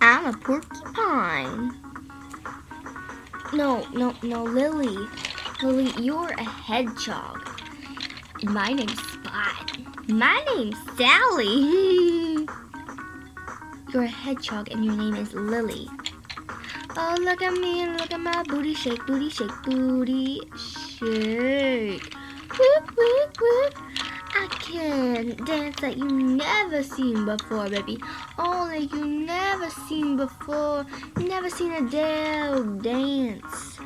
I'm a porcupine. No, Lily. Lily, you're a hedgehog. And my name's Spot. My name's Sally. You're a hedgehog and your name is Lily. Oh, look at me and look at my booty shake, booty shake, booty shake. Whoop, whoop, whoop. I can dance like you never seen before, baby. Oh, like you never seen before. Never seen a dog dance.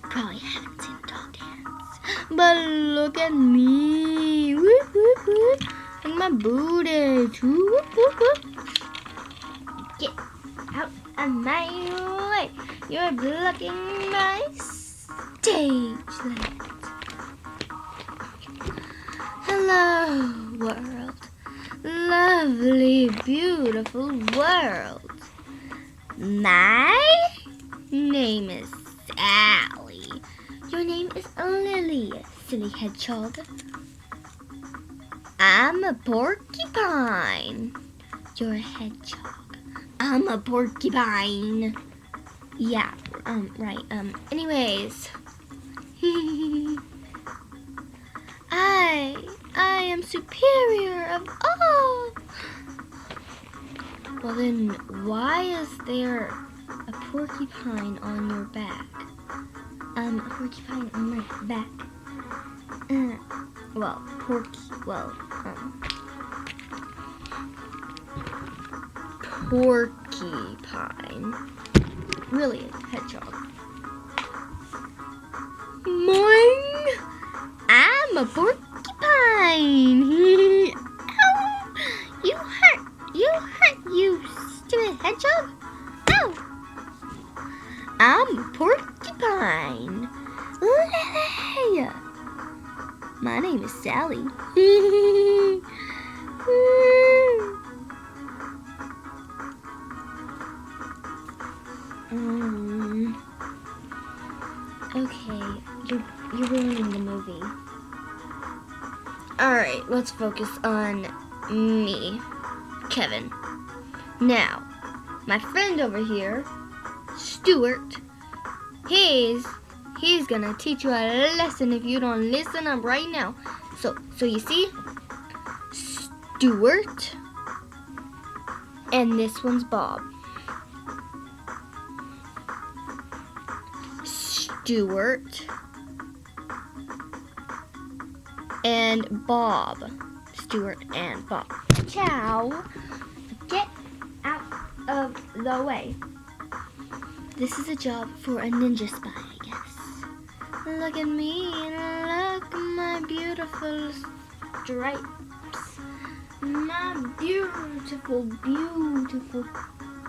Probably haven't seen a dog dance. But look at me. Whoop, whoop, whoop. And my booty too. Whoop, whoop, whoop. Get out of my way. You're blocking my stage light. Hello, world. Lovely, beautiful world. My name is Sally. Your name is Lily, silly hedgehog. I'm a porcupine. You're a hedgehog. I'm a porcupine. Yeah, right, anyways. I am superior of all. Well then, why is there a porcupine on your back? A porcupine on my back. Porcupine. Really, a hedgehog. Moing! I'm a porcupine. Ow! You hurt, you stupid hedgehog. Ow! I'm a porcupine. Hey! My name is Sally. Okay, you're ruining the movie. Alright, let's focus on me, Kevin. Now, my friend over here, Stuart, he's gonna teach you a lesson if you don't listen up right now. So you see, Stuart, and this one's Bob. Stuart and Bob. Stuart and Bob. Ciao. Get out of the way. This is a job for a ninja spy, I guess. Look at me and look at my beautiful stripes. My beautiful, beautiful,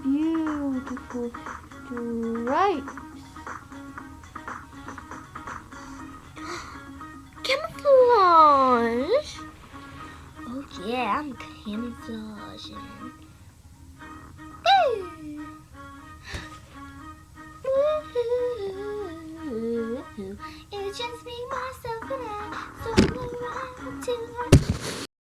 beautiful stripes. Camouflage? Oh yeah, I'm camouflaging.